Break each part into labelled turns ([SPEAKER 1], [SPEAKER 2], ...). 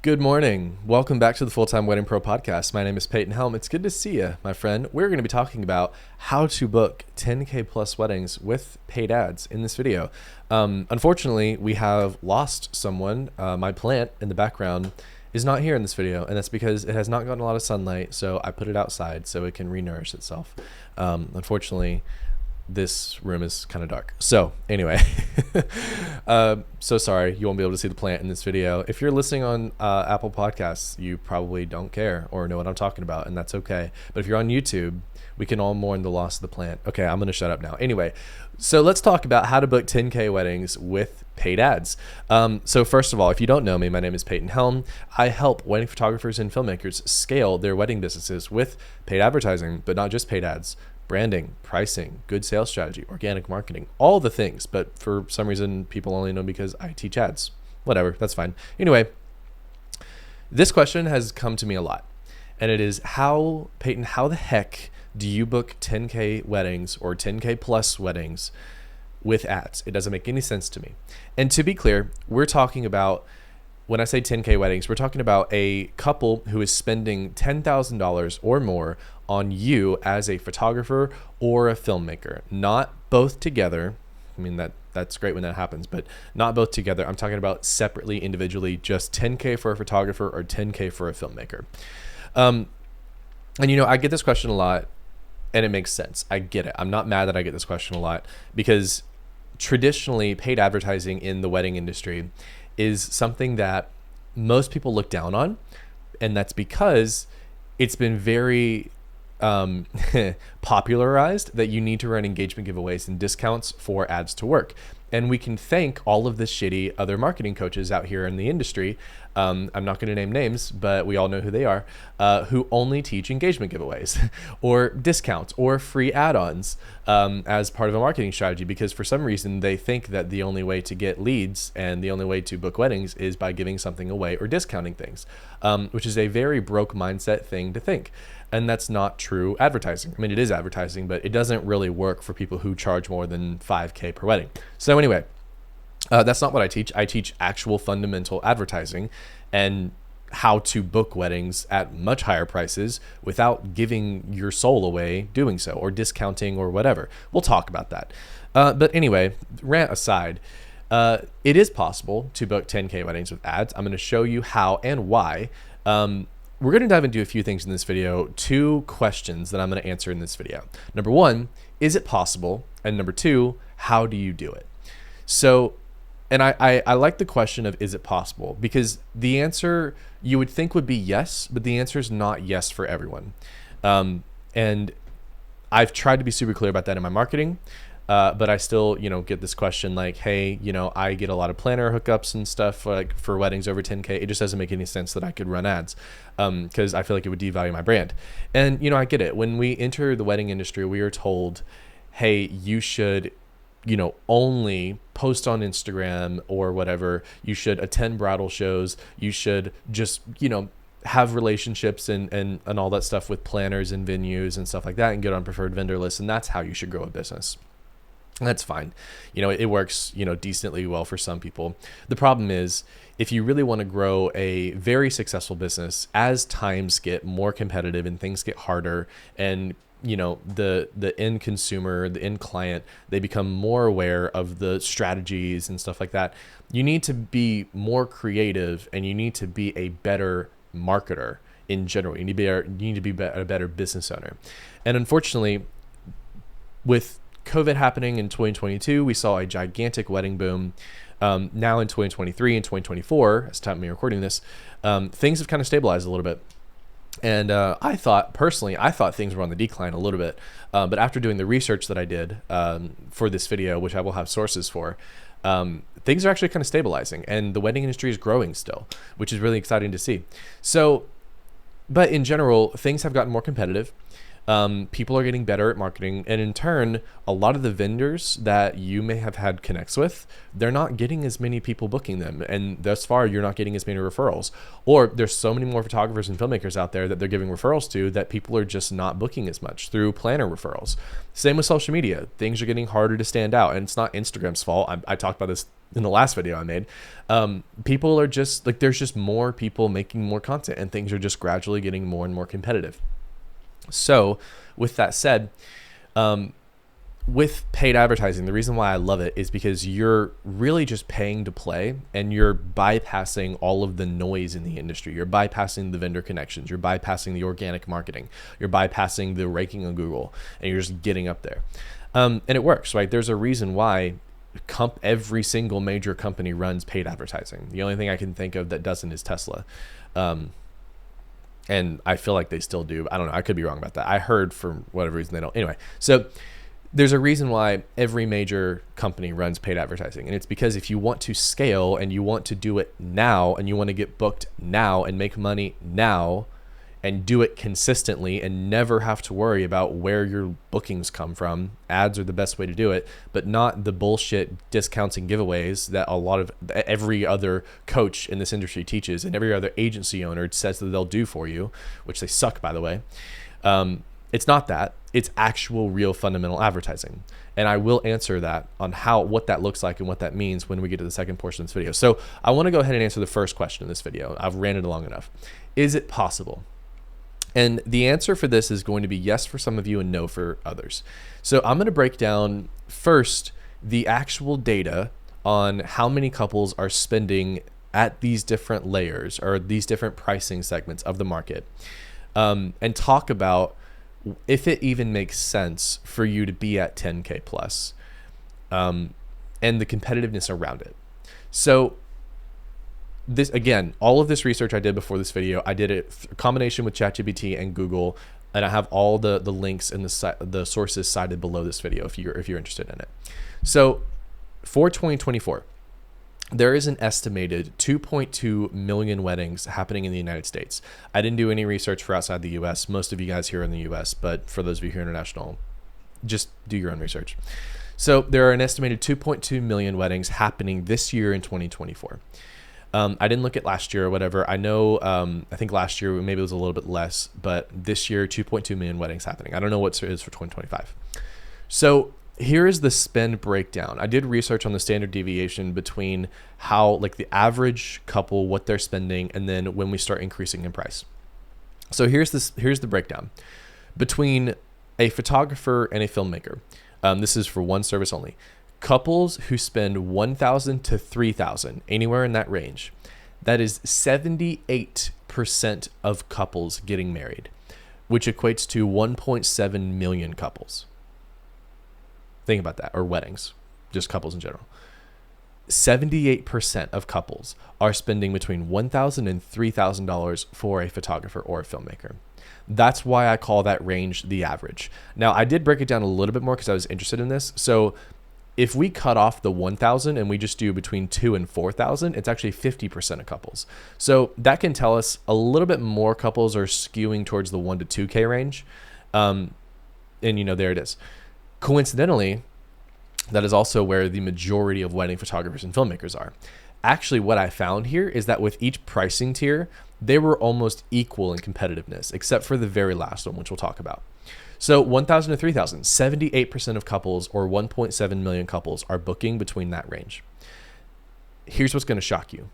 [SPEAKER 1] Good morning. Welcome back to the Full-Time Wedding Pro podcast. My name is Peyton Helm. It's good to see you, my friend. We're going to be talking about how to book 10K plus weddings with paid ads in this video. Unfortunately, we have lost someone. My plant in the background is not here in this video, and that's because it has not gotten a lot of sunlight, so I put it outside so it can re-nourish itself. Unfortunately, this room is kind of dark. So anyway, so sorry you won't be able to see the plant in this video. If you're listening on Apple Podcasts, you probably don't care or know what I'm talking about, and that's okay. But if you're on YouTube, we can all mourn the loss of the plant. Okay, I'm going to shut up now. Anyway, so let's talk about how to book 10K weddings with paid ads. So first of all, if you don't know me, my name is Peyton Helm. I help wedding photographers and filmmakers scale their wedding businesses with paid advertising, but not just paid ads. Branding, pricing, good sales strategy, organic marketing, all the things. But for some reason, people only know because I teach ads. Whatever, that's fine. Anyway, this question has come to me a lot. And it is, Peyton, how the heck do you book 10K weddings or 10K plus weddings with ads? It doesn't make any sense to me. And to be clear, we're talking about, when I say 10K weddings, we're talking about a couple who is spending $10,000 or more on you as a photographer or a filmmaker, not both together. I mean, that's great when that happens, but not both together. I'm talking about separately, individually, just 10K for a photographer or 10K for a filmmaker. And I get this question a lot, and it makes sense. I get it. I'm not mad that I get this question a lot, because traditionally paid advertising in the wedding industry is something that most people look down on. And that's because it's been very popularized that you need to run engagement giveaways and discounts for ads to work. And we can thank all of the shitty other marketing coaches out here in the industry. I'm not going to name names, but we all know who they are, who only teach engagement giveaways or discounts or free add-ons as part of a marketing strategy, because for some reason they think that the only way to get leads and the only way to book weddings is by giving something away or discounting things, which is a very broke mindset thing to think. And that's not true advertising. I mean, it is advertising, but it doesn't really work for people who charge more than 5K per wedding. So anyway, that's not what I teach. I teach actual fundamental advertising and how to book weddings at much higher prices without giving your soul away doing so, or discounting or whatever. We'll talk about that. But anyway, rant aside, it is possible to book 10K weddings with ads. I'm going to show you how and why. We're going to dive into a few things in this video, 2 questions that I'm going to answer in this video. Number 1, is it possible? And number 2, how do you do it? So, and I like the question of, is it possible? Because the answer you would think would be yes, but the answer is not yes for everyone. And I've tried to be super clear about that in my marketing. But I still, get this question like, hey, I get a lot of planner hookups and stuff like for weddings over 10K. It just doesn't make any sense that I could run ads because I feel like it would devalue my brand. And, I get it. When we enter the wedding industry, we are told, hey, you should, only post on Instagram or whatever. You should attend bridal shows. You should just, have relationships and all that stuff with planners and venues and stuff like that and get on preferred vendor lists. And that's how you should grow a business. That's fine. It works, decently well for some people. The problem is, if you really want to grow a very successful business, as times get more competitive and things get harder, and the end consumer, the end client, they become more aware of the strategies and stuff like that, you need to be more creative and you need to be a better marketer in general. You need to be a better business owner. And unfortunately, with COVID happening in 2022, we saw a gigantic wedding boom. Now in 2023 and 2024, as time of me recording this, things have kind of stabilized a little bit. And I thought things were on the decline a little bit. But after doing the research that I did for this video, which I will have sources for, things are actually kind of stabilizing. And the wedding industry is growing still, which is really exciting to see. So, but in general, things have gotten more competitive. People are getting better at marketing, and in turn, a lot of the vendors that you may have had connects with, they're not getting as many people booking them, and thus far you're not getting as many referrals. Or there's so many more photographers and filmmakers out there that they're giving referrals to that people are just not booking as much through planner referrals. Same with social media. Things are getting harder to stand out, and it's not Instagram's fault. I talked about this in the last video I made. People are just like, there's just more people making more content, and things are just gradually getting more and more competitive. So with that said, with paid advertising, the reason why I love it is because you're really just paying to play, and you're bypassing all of the noise in the industry. You're bypassing the vendor connections. You're bypassing the organic marketing. You're bypassing the ranking on Google, and you're just getting up there. And it works, right? There's a reason why every single major company runs paid advertising. The only thing I can think of that doesn't is Tesla. And I feel like they still do. I don't know. I could be wrong about that. I heard for whatever reason they don't. Anyway, so there's a reason why every major company runs paid advertising. And it's because if you want to scale and you want to do it now, and you want to get booked now and make money now and do it consistently and never have to worry about where your bookings come from, ads are the best way to do it, but not the bullshit discounts and giveaways that every other coach in this industry teaches, and every other agency owner says that they'll do for you, which they suck, by the way. It's not that. It's actual, real, fundamental advertising. And I will answer that on what that looks like and what that means when we get to the second portion of this video. So I want to go ahead and answer the first question in this video. I've ranted long enough. Is it possible? And the answer for this is going to be yes for some of you and no for others. So I'm going to break down first the actual data on how many couples are spending at these different layers or these different pricing segments of the market, and talk about if it even makes sense for you to be at 10K plus, and the competitiveness around it. So this, again, all of this research I did before this video, I did it a combination with ChatGPT and Google, and I have all the links and the sources cited below this video if you're interested in it. So for 2024, there is an estimated 2.2 million weddings happening in the United States. I didn't do any research for outside the US. Most of you guys here in the US, but for those of you here international, just do your own research. So there are an estimated 2.2 million weddings happening this year in 2024. I didn't look at last year or whatever. I know, I think last year maybe it was a little bit less, but this year 2.2 million weddings happening. I don't know what it is for 2025. So here is the spend breakdown. I did research on the standard deviation between how, like, the average couple, what they're spending, and then when we start increasing in price. So here's the breakdown between a photographer and a filmmaker. This is for one service only. Couples who spend $1,000 to $3,000, anywhere in that range, that is 78% of couples getting married, which equates to 1.7 million couples. Think about that, or weddings, just couples in general. 78% of couples are spending between $1,000 and $3,000 for a photographer or a filmmaker. That's why I call that range the average. Now, I did break it down a little bit more because I was interested in this. So if we cut off the 1,000 and we just do between 2 and 4,000, it's actually 50% of couples. So that can tell us a little bit more couples are skewing towards the 1 to 2K range. And there it is. Coincidentally, that is also where the majority of wedding photographers and filmmakers are. Actually, what I found here is that with each pricing tier, they were almost equal in competitiveness, except for the very last one, which we'll talk about. So 1,000 to 3,000, 78% of couples, or 1.7 million couples, are booking between that range. Here's what's going to shock you.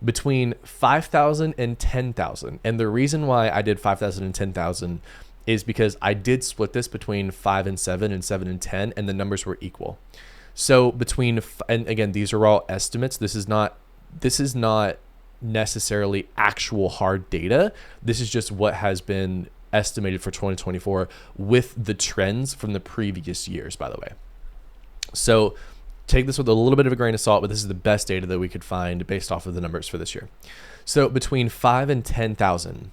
[SPEAKER 1] Between 5,000 and 10,000, and the reason why I did 5,000 and 10,000 is because I did split this between 5 and 7 and 7 and 10, and the numbers were equal. So and again, these are all estimates. This is not necessarily actual hard data. This is just what has been estimated for 2024 with the trends from the previous years, by the way. So take this with a little bit of a grain of salt, but this is the best data that we could find based off of the numbers for this year. So between 5 and 10,000,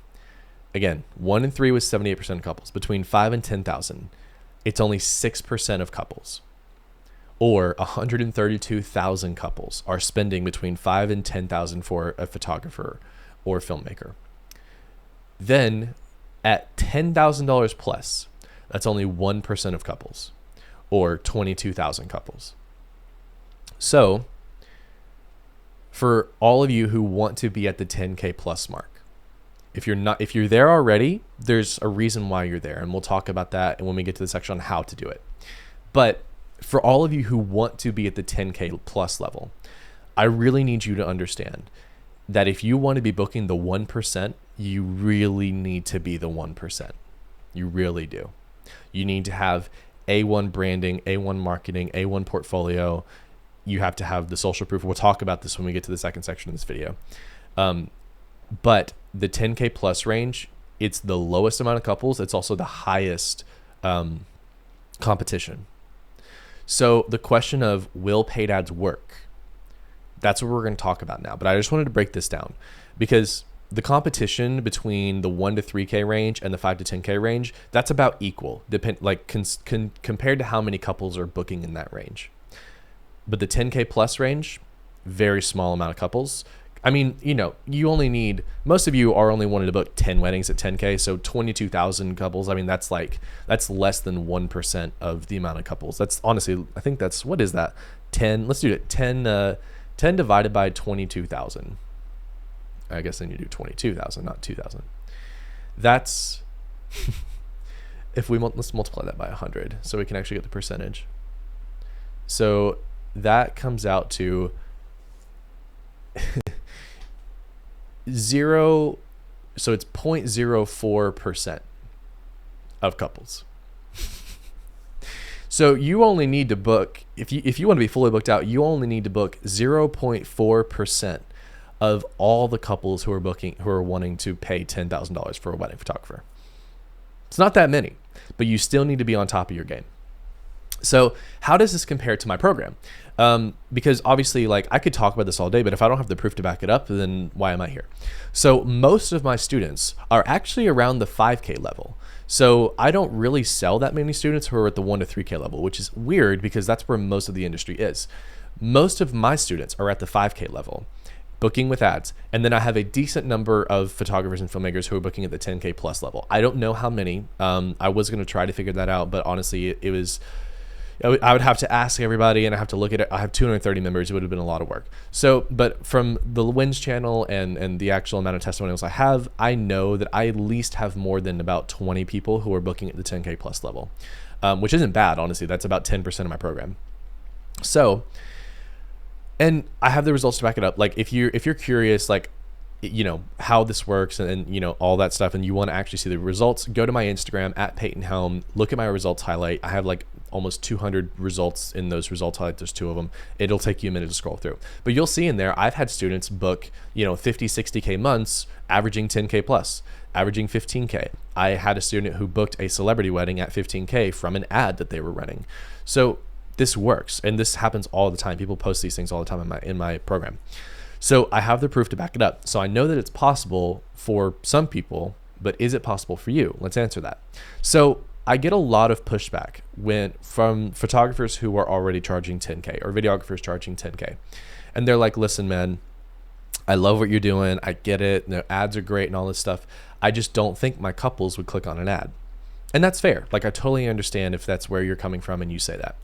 [SPEAKER 1] again, 1 and 3 was 78% of couples. Between 5 and 10,000, it's only 6% of couples, or 132,000 couples are spending between 5 and 10,000 for a photographer or filmmaker. Then At $10,000 plus, that's only 1% of couples, or 22,000 couples. So for all of you who want to be at the 10K plus mark, if you're there already, there's a reason why you're there. And we'll talk about that when we get to the section on how to do it. But for all of you who want to be at the 10K plus level, I really need you to understand that if you want to be booking the 1%, you really need to be the 1%. You really do. You need to have A1 branding, A1 marketing, A1 portfolio. You have to have the social proof. We'll talk about this when we get to the second section of this video. But the 10K plus range, it's the lowest amount of couples. It's also the highest competition. So the question of will paid ads work? That's what we're going to talk about now. But I just wanted to break this down because the competition between the 1 to 3K range and the 5 to 10K range, that's about equal, compared to how many couples are booking in that range. But the 10K plus range, very small amount of couples. I mean, you only need, most of you are only wanting to book 10 weddings at 10K. So 22,000 couples. I mean, that's less than 1% of the amount of couples. That's honestly, I think that's, what is that? 10, let's do it. 10 divided by 22,000. I guess then you do 22,000, not 2,000. That's, let's multiply that by 100 so we can actually get the percentage. So that comes out to 0. So it's 0.04% of couples. So you only need to book, if you want to be fully booked out, you only need to book 0.4% of all the couples who are wanting to pay $10,000 for a wedding photographer. It's not that many, but you still need to be on top of your game. So how does this compare to my program? Because obviously, I could talk about this all day, but if I don't have the proof to back it up, then why am I here? So most of my students are actually around the 5K level. So I don't really sell that many students who are at the 1 to 3K level, which is weird because that's where most of the industry is. Most of my students are at the 5K level, booking with ads. And then I have a decent number of photographers and filmmakers who are booking at the 10K plus level. I don't know how many. I was going to try to figure that out, but honestly, I would have to ask everybody and I have to look at it. I have 230 members. It would have been a lot of work. So, but from the Wins channel and the actual amount of testimonials I have, I know that I at least have more than about 20 people who are booking at the 10K plus level, which isn't bad, honestly. That's about 10% of my program. So, and I have the results to back it up. If you're curious, how this works and all that stuff, and you want to actually see the results, go to my Instagram at Peyton Helm, look at my results highlight. I have almost 200 results in those results highlights. There's 2 of them. It'll take you a minute to scroll through, but you'll see in there, I've had students book, 50, 60K months, averaging 10K plus, averaging 15K. I had a student who booked a celebrity wedding at 15K from an ad that they were running. So this works. And this happens all the time. People post these things all the time in my program. So I have the proof to back it up. So I know that it's possible for some people, but is it possible for you? Let's answer that. So I get a lot of pushback from photographers who are already charging 10K or videographers charging 10K. And they're like, listen, man, I love what you're doing. I get it. The ads are great and all this stuff. I just don't think my couples would click on an ad. And that's fair. I totally understand if that's where you're coming from and you say that.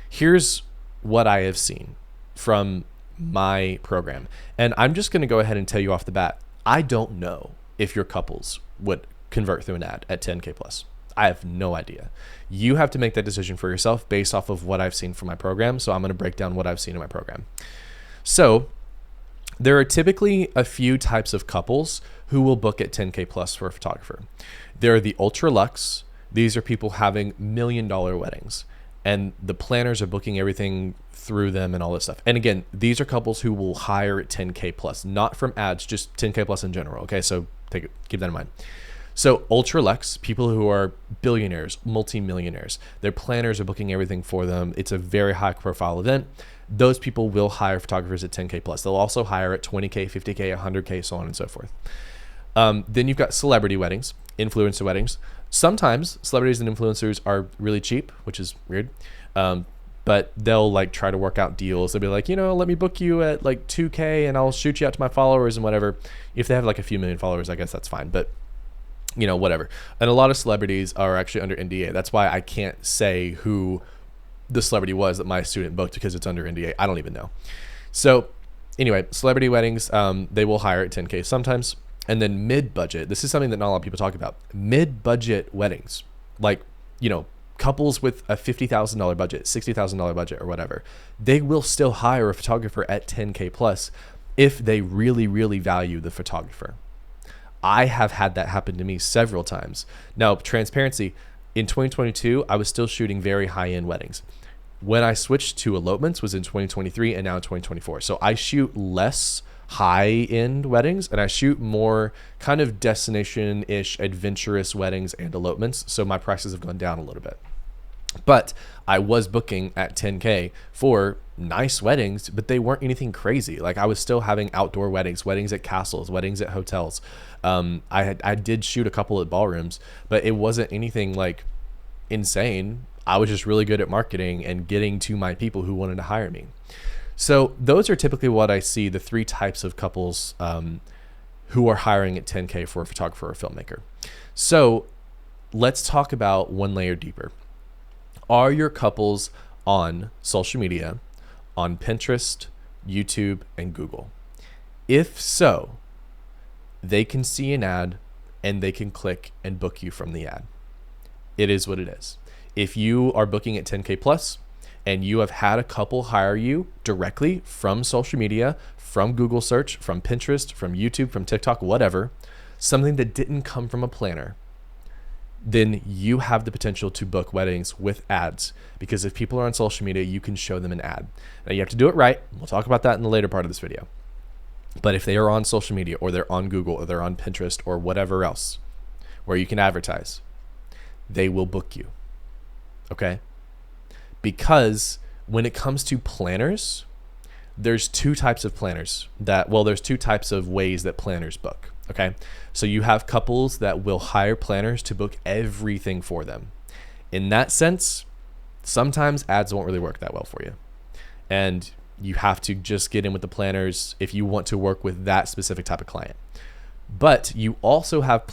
[SPEAKER 1] Here's what I have seen from my program. And I'm just going to go ahead and tell you off the bat, I don't know if your couples would convert through an ad at 10K plus. I have no idea. You have to make that decision for yourself based off of what I've seen from my program. So I'm going to break down what I've seen in my program. So there are typically a few types of couples who will book at 10K plus for a photographer. There are the ultra luxe. These are people having $1 million weddings, and the planners are booking everything through them and all this stuff. And again, these are couples who will hire at 10K plus, not from ads, just 10K plus in general. Okay, so keep that in mind. So ultra luxe, people who are billionaires, multi-millionaires, their planners are booking everything for them. It's a very high profile event. Those people will hire photographers at 10K plus. They'll also hire at 20K, 50K, 100K, so on and so forth. Then you've got celebrity weddings, influencer weddings. Sometimes celebrities and influencers are really cheap, which is weird. But they'll try to work out deals. They'll be like, let me book you at 2K and I'll shoot you out to my followers and whatever. If they have a few million followers, I guess that's fine. But whatever. And a lot of celebrities are actually under NDA. That's why I can't say who the celebrity was that my student booked, because it's under NDA. I don't even know. So anyway, celebrity weddings, they will hire at 10K sometimes. And then mid-budget, this is something that not a lot of people talk about. Mid-budget weddings, like, couples with a $50,000 budget, $60,000 budget or whatever, they will still hire a photographer at 10K plus if they really, really value the photographer. I have had that happen to me several times. Now, transparency, in 2022, I was still shooting very high-end weddings. When I switched to elopements was in 2023 and now in 2024. So I shoot less high-end weddings and I shoot more kind of destination-ish adventurous weddings and elopements. So my prices have gone down a little bit. But I was booking at 10K for nice weddings, but they weren't anything crazy. Like I was still having outdoor weddings, weddings at castles, weddings at hotels. I did shoot a couple at ballrooms, but it wasn't anything like insane. I was just really good at marketing and getting to my people who wanted to hire me. So those are typically what I see, the three types of couples who are hiring at 10K for a photographer or filmmaker. So let's talk about one layer deeper. Are your couples on social media, on Pinterest, YouTube, and Google? If so, they can see an ad and they can click and book you from the ad. It is what it is. If you are booking at 10K plus and you have had a couple hire you directly from social media, from Google search, from Pinterest, from YouTube, from TikTok, whatever, something that didn't come from a planner, then you have the potential to book weddings with ads, because if people are on social media, you can show them an ad. Now you have to do it right. We'll talk about that in the later part of this video. But if they are on social media or they're on Google or they're on Pinterest or whatever else where you can advertise, they will book you. Okay? Because when it comes to planners, there's two types of planners there's two types of ways that planners book. Okay. So you have couples that will hire planners to book everything for them. In that sense, sometimes ads won't really work that well for you. And you have to just get in with the planners if you want to work with that specific type of client. But you also have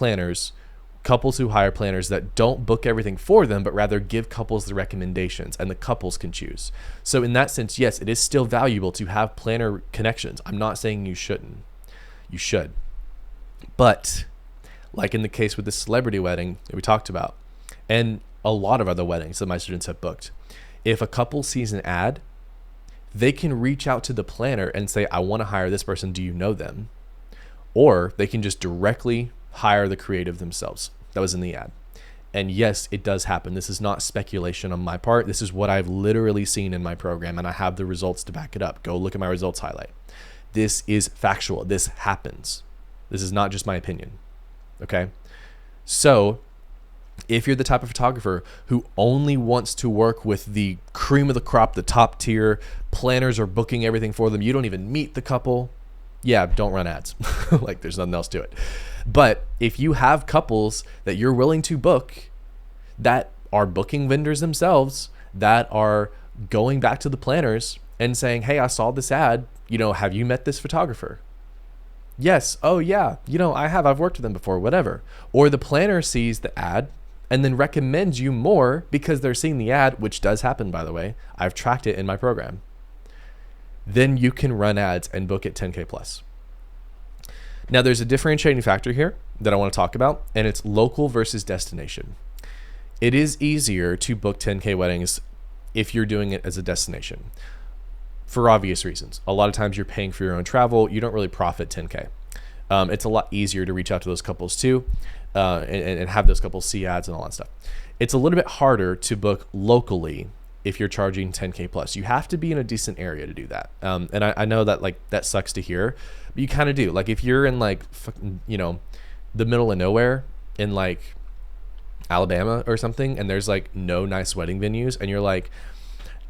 [SPEAKER 1] couples who hire planners that don't book everything for them, but rather give couples the recommendations and the couples can choose. So in that sense, yes, it is still valuable to have planner connections. I'm not saying you shouldn't. You should. But like in the case with the celebrity wedding that we talked about, and a lot of other weddings that my students have booked, if a couple sees an ad, they can reach out to the planner and say, I want to hire this person. Do you know them? Or they can just directly hire the creative themselves that was in the ad. And yes, it does happen. This is not speculation on my part. This is what I've literally seen in my program, and I have the results to back it up. Go look at my results highlight. This is factual. This happens. This is not just my opinion. Okay? So if you're the type of photographer who only wants to work with the cream of the crop, the top tier, planners are booking everything for them, you don't even meet the couple, yeah, don't run ads. Like there's nothing else to it. But if you have couples that you're willing to book that are booking vendors themselves, that are going back to the planners and saying, hey, I saw this ad, have you met this photographer? Yes. Oh yeah. I've worked with them before, whatever. Or the planner sees the ad and then recommends you more because they're seeing the ad, which does happen, by the way. I've tracked it in my program. Then you can run ads and book at 10K plus. Now there's a differentiating factor here that I want to talk about, and it's local versus destination. It is easier to book 10K weddings if you're doing it as a destination, for obvious reasons. A lot of times you're paying for your own travel. You don't really profit 10K. It's a lot easier to reach out to those couples too, and have those couples see ads and all that stuff. It's a little bit harder to book locally if you're charging 10K plus. You have to be in a decent area to do that. And I know that that sucks to hear, but you kind of do. Like if you're in the middle of nowhere in Alabama or something, and there's no nice wedding venues, and you're like,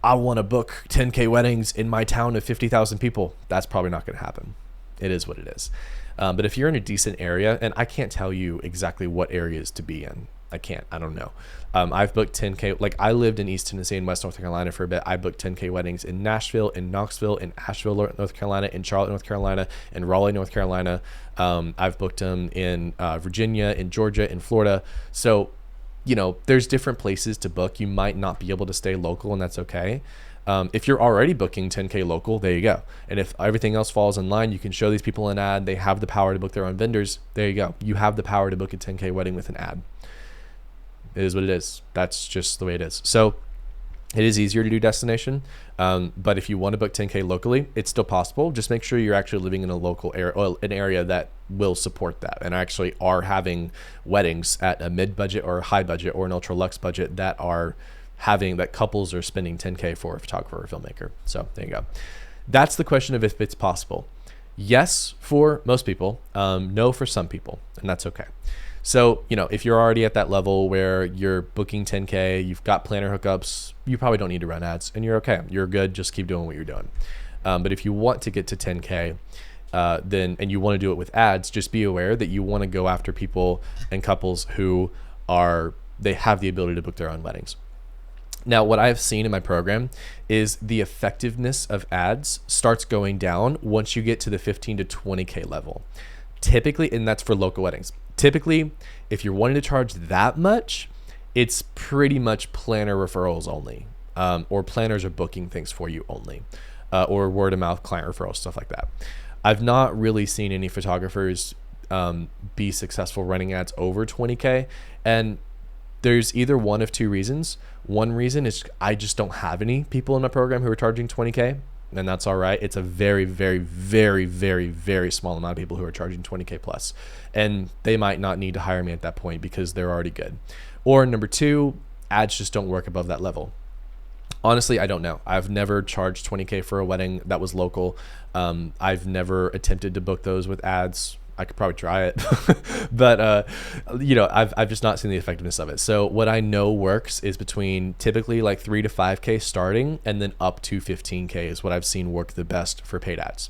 [SPEAKER 1] I want to book 10K weddings in my town of 50,000 people. That's probably not going to happen. It is what it is. But if you're in a decent area, and I can't tell you exactly what areas to be in, I can't. I don't know. I've booked 10K. Like I lived in East Tennessee and West North Carolina for a bit. I booked 10K weddings in Nashville, in Knoxville, in Asheville, North Carolina, in Charlotte, North Carolina, in Raleigh, North Carolina. I've booked them in Virginia, in Georgia, in Florida. So, there's different places to book. You might not be able to stay local, and that's okay. If you're already booking 10K local, there you go. And if everything else falls in line, you can show these people an ad. They have the power to book their own vendors. There you go. You have the power to book a 10K wedding with an ad. It is what it is. That's just the way it is. So it is easier to do destination. But if you want to book 10K locally, it's still possible. Just make sure you're actually living in a local area, or an area that will support that, and actually are having weddings at a mid-budget or a high budget or an ultra luxe budget that are having that couples are spending 10K for a photographer or filmmaker. So there you go. That's the question of if it's possible. Yes, for most people, no for some people, and that's okay. So, if you're already at that level where you're booking 10K, you've got planner hookups, you probably don't need to run ads, and you're okay. You're good. Just keep doing what you're doing. But if you want to get to 10K, and you want to do it with ads, just be aware that you want to go after people and couples who they have the ability to book their own weddings. Now, what I've seen in my program is the effectiveness of ads starts going down once you get to the 15 to 20K level. Typically, and that's for local weddings. Typically, if you're wanting to charge that much, it's pretty much planner referrals only, or planners are booking things for you only, or word of mouth client referrals, stuff like that. I've not really seen any photographers be successful running ads over 20K, and there's either one of two reasons. One reason is I just don't have any people in my program who are charging 20K, and that's all right. It's a very, very, very, very, very small amount of people who are charging 20K plus, and they might not need to hire me at that point because they're already good. Or number two, ads just don't work above that level. Honestly, I don't know. I've never charged 20K for a wedding that was local. I've never attempted to book those with ads. I could probably try it, but I've just not seen the effectiveness of it. So what I know works is between typically like 3 to 5K starting, and then up to 15K is what I've seen work the best for paid ads.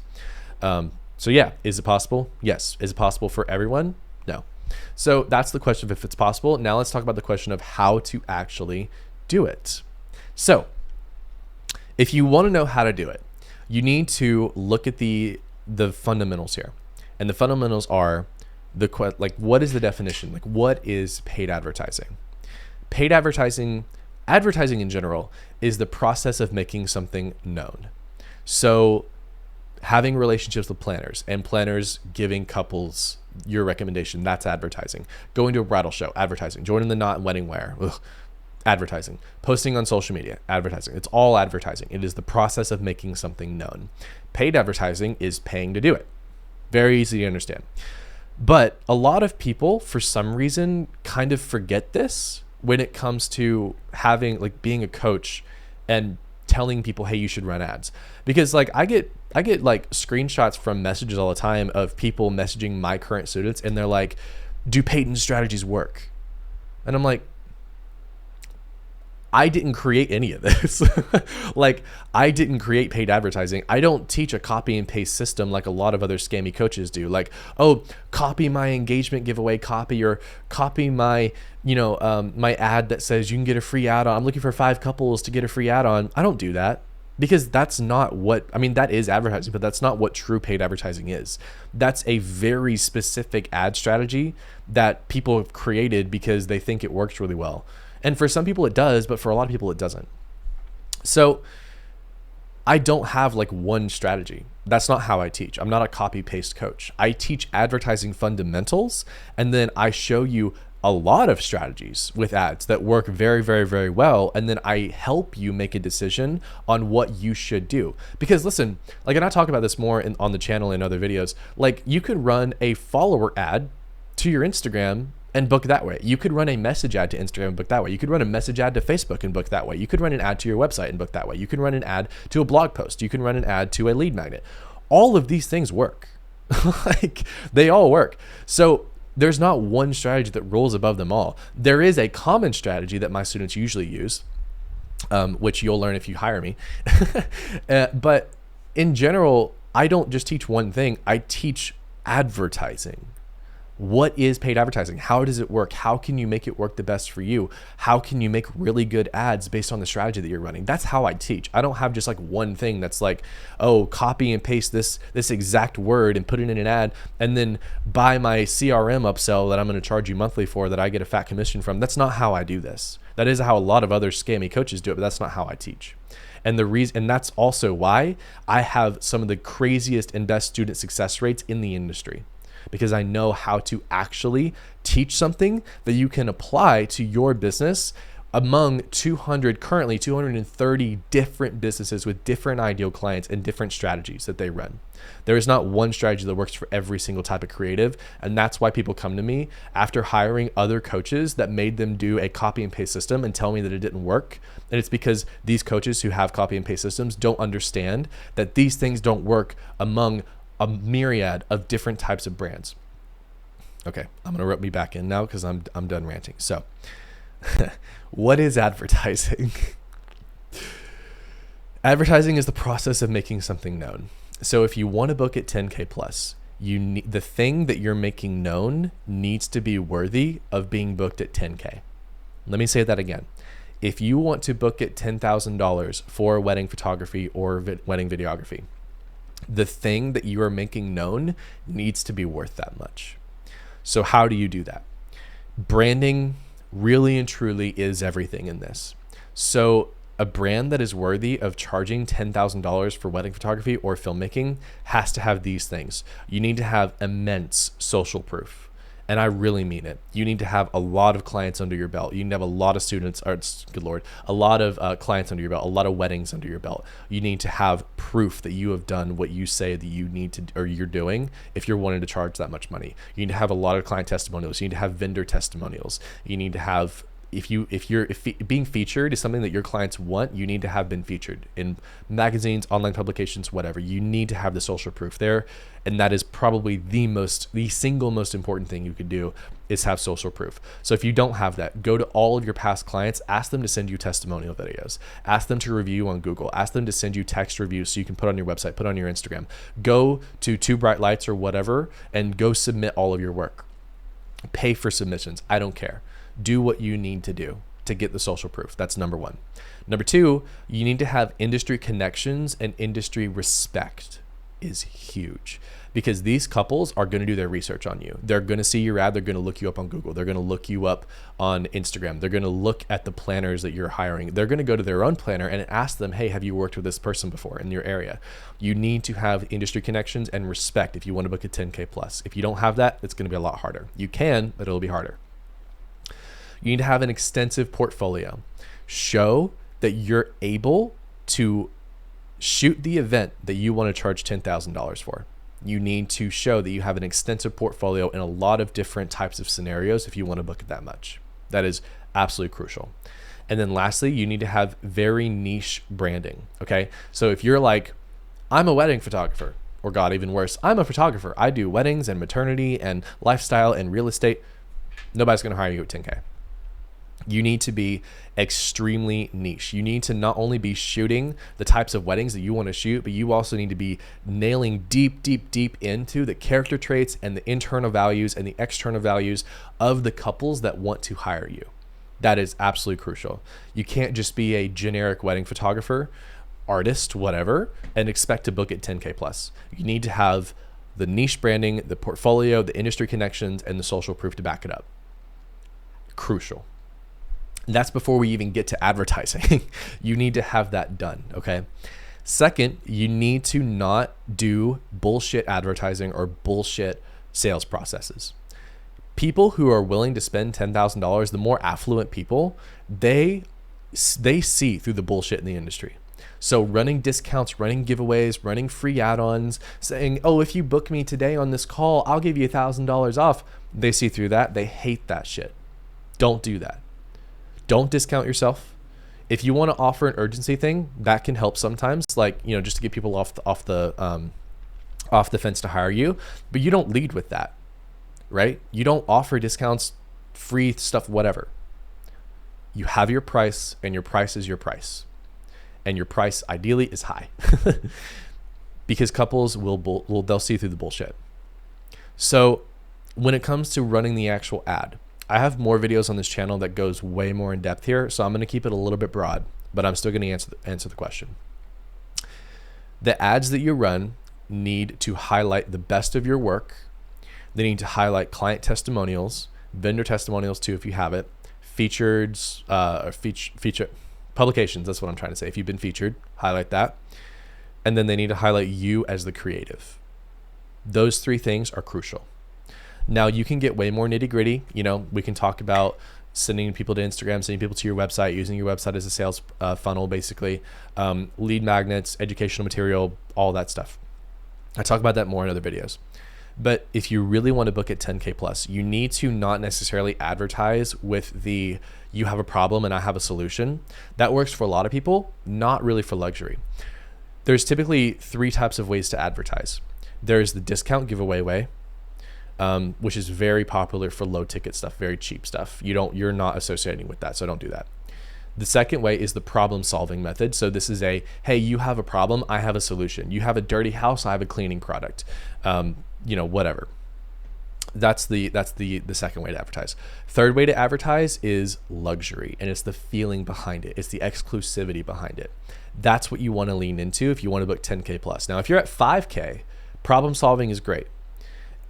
[SPEAKER 1] So yeah, is it possible? Yes. Is it possible for everyone? No. So that's the question of if it's possible. Now let's talk about the question of how to actually do it. So if you want to know how to do it, you need to look at the fundamentals here. And the fundamentals are what is the definition? Like, what is paid advertising? Paid advertising in general is the process of making something known. So having relationships with planners and planners giving couples your recommendation, that's advertising. Going to a bridal show, advertising. Joining the knot and wedding wear, advertising. Posting on social media, advertising. It's all advertising. It is the process of making something known. Paid advertising is paying to do it. Very easy to understand. But a lot of people, for some reason, kind of forget this when it comes to being a coach and telling people, hey, you should run ads. Because I get screenshots from messages all the time of people messaging my current students, and they're like, do paid strategies work? And I'm like, I didn't create any of this. I didn't create paid advertising. I don't teach a copy and paste system like a lot of other scammy coaches do. Copy my engagement giveaway copy, or copy my, my ad that says you can get a free add-on. I'm looking for 5 couples to get a free add-on. I don't do that, because that's not that is advertising, but that's not what true paid advertising is. That's a very specific ad strategy that people have created because they think it works really well. And for some people it does, but for a lot of people it doesn't. So I don't have one strategy. That's not how I teach. I'm not a copy paste coach. I teach advertising fundamentals, and then I show you a lot of strategies with ads that work very, very, very well. And then I help you make a decision on what you should do. Because listen, and I talk about this more on the channel in other videos, you could run a follower ad to your Instagram and book that way. You could run a message ad to Instagram and book that way. You could run a message ad to Facebook and book that way. You could run an ad to your website and book that way. You can run an ad to a blog post. You can run an ad to a lead magnet. All of these things work. They all work. So there's not one strategy that rolls above them all. There is a common strategy that my students usually use, which you'll learn if you hire me. But in general, I don't just teach one thing. I teach advertising. What is paid advertising? How does it work? How can you make it work the best for you? How can you make really good ads based on the strategy that you're running? That's how I teach. I don't have just like one thing that's like, oh, copy and paste this exact word and put it in an ad and then buy my CRM upsell that I'm going to charge you monthly for that I get a fat commission from. That's not how I do this. That is how a lot of other scammy coaches do it, but that's not how I teach. And that's also why I have some of the craziest and best student success rates in the industry, because I know how to actually teach something that you can apply to your business among currently 230 different businesses with different ideal clients and different strategies that they run. There is not one strategy that works for every single type of creative. And that's why people come to me after hiring other coaches that made them do a copy and paste system and tell me that it didn't work. And it's because these coaches who have copy and paste systems don't understand that these things don't work among a myriad of different types of brands. Okay, I'm gonna rope me back in now because I'm done ranting. So, what is advertising? Advertising is the process of making something known. So if you want to book at 10K plus, the thing that you're making known needs to be worthy of being booked at 10K. Let me say that again. If you want to book at $10,000 for wedding photography or wedding videography, the thing that you are making known needs to be worth that much. So how do you do that? Branding really and truly is everything in this. So a brand that is worthy of charging $10,000 for wedding photography or filmmaking has to have these things. You need to have immense social proof. And I really mean it. You need to have a lot of clients under your belt. You need to have a lot of students, or good Lord, a lot of clients under your belt, a lot of weddings under your belt. You need to have proof that you have done what you say that you need to, or you're doing if you're wanting to charge that much money. You need to have a lot of client testimonials. You need to have vendor testimonials. You need to have, if being featured is something that your clients want, you need to have been featured in magazines, online publications, whatever. You need to have the social proof there. And that is probably the single most important thing you could do is have social proof. So if you don't have that, go to all of your past clients, ask them to send you testimonial videos, ask them to review on Google, ask them to send you text reviews so you can put on your website, put on your Instagram, go to Two Bright Lights or whatever, and go submit all of your work. Pay for submissions. I don't care. Do what you need to do to get the social proof. That's number one. Number two, you need to have industry connections, and industry respect is huge, because these couples are going to do their research on you. They're going to see your ad. They're going to look you up on Google. They're going to look you up on Instagram. They're going to look at the planners that you're hiring. They're going to go to their own planner and ask them, hey, have you worked with this person before in your area? You need to have industry connections and respect if you want to book a 10K plus. If you don't have that, it's going to be a lot harder. You can, but it'll be harder. You need to have an extensive portfolio. Show that you're able to shoot the event that you want to charge $10,000 for. You need to show that you have an extensive portfolio in a lot of different types of scenarios if you want to book it that much. That is absolutely crucial. And then lastly, you need to have very niche branding. Okay. So if you're like, I'm a wedding photographer, or God, even worse, I'm a photographer. I do weddings and maternity and lifestyle and real estate. Nobody's going to hire you at 10K. You need to be extremely niche. You need to not only be shooting the types of weddings that you want to shoot, but you also need to be nailing deep into the character traits and the internal values and the external values of the couples that want to hire you. That is absolutely crucial. You can't just be a generic wedding photographer, artist, whatever, and expect to book at 10K plus. You need to have the niche branding, the portfolio, the industry connections, and the social proof to back it up. Crucial. That's before we even get to advertising. You need to have that done, okay? Second, you need to not do bullshit advertising or bullshit sales processes. People who are willing to spend $10,000, the more affluent people, they see through the bullshit in the industry. So running discounts, running giveaways, running free add-ons, saying, oh, if you book me today on this call, I'll give you $1,000 off. They see through that. They hate that shit. Don't do that. Don't discount yourself. If you want to offer an urgency thing, that can help sometimes, like, just to get people off the fence to hire you, but you don't lead with that, right? You don't offer discounts, free stuff, whatever. You have your price, and your price is your price, and your price ideally is high, because couples they'll see through the bullshit. So when it comes to running the actual ad, I have more videos on this channel that goes way more in depth here. So I'm going to keep it a little bit broad, but I'm still going to answer the question. The ads that you run need to highlight the best of your work. They need to highlight client testimonials, vendor testimonials too, if you have it, featured or feature publications. That's what I'm trying to say. If you've been featured, highlight that. And then they need to highlight you as the creative. Those three things are crucial. Now you can get way more nitty gritty. You know, we can talk about sending people to Instagram, sending people to your website, using your website as a sales funnel, basically, lead magnets, educational material, all that stuff. I talk about that more in other videos. But if you really want to book at 10K plus, you need to not necessarily advertise with the you have a problem and I have a solution. That works for a lot of people, not really for luxury. There's typically three types of ways to advertise. There's the discount giveaway way, which is very popular for low ticket stuff, very cheap stuff. You're not associating with that, so don't do that. The second way is the problem solving method. So this is hey, you have a problem, I have a solution. You have a dirty house, I have a cleaning product. Whatever. That's the second way to advertise. Third way to advertise is luxury, and it's the feeling behind it. It's the exclusivity behind it. That's what you want to lean into if you want to book 10K plus. Now, if you're at 5K, problem solving is great.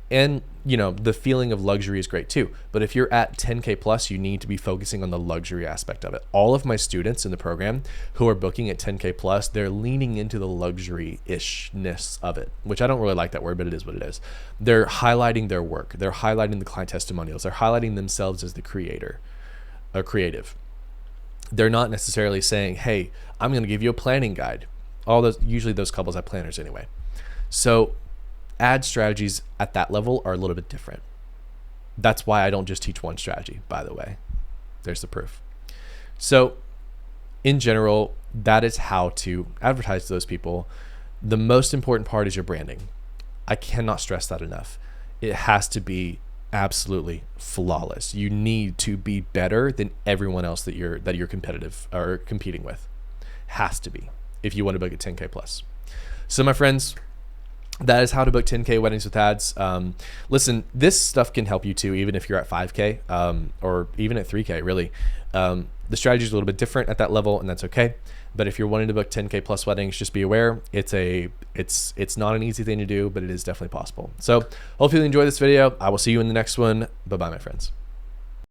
[SPEAKER 1] And, the feeling of luxury is great too. But if you're at 10K plus, you need to be focusing on the luxury aspect of it. All of my students in the program who are booking at 10K plus, they're leaning into the luxury-ishness of it, which I don't really like that word, but it is what it is. They're highlighting their work. They're highlighting the client testimonials. They're highlighting themselves as the creator or creative. They're not necessarily saying, hey, I'm going to give you a planning guide. Usually those couples have planners anyway. So ad strategies at that level are a little bit different. That's why I don't just teach one strategy, by the way. There's the proof. So in general, that is how to advertise to those people. The most important part is your branding. I cannot stress that enough. It has to be absolutely flawless. You need to be better than everyone else that you're competitive or competing with. Has to be if you want to book at 10K plus. So my friends, that is how to book 10K weddings with ads. Listen, this stuff can help you too, even if you're at 5K or even at 3K, really. The strategy is a little bit different at that level, and that's okay. But if you're wanting to book 10K plus weddings, just be aware it's not an easy thing to do, but it is definitely possible. So hopefully you enjoy this video. I will see you in the next one. Bye-bye, my friends.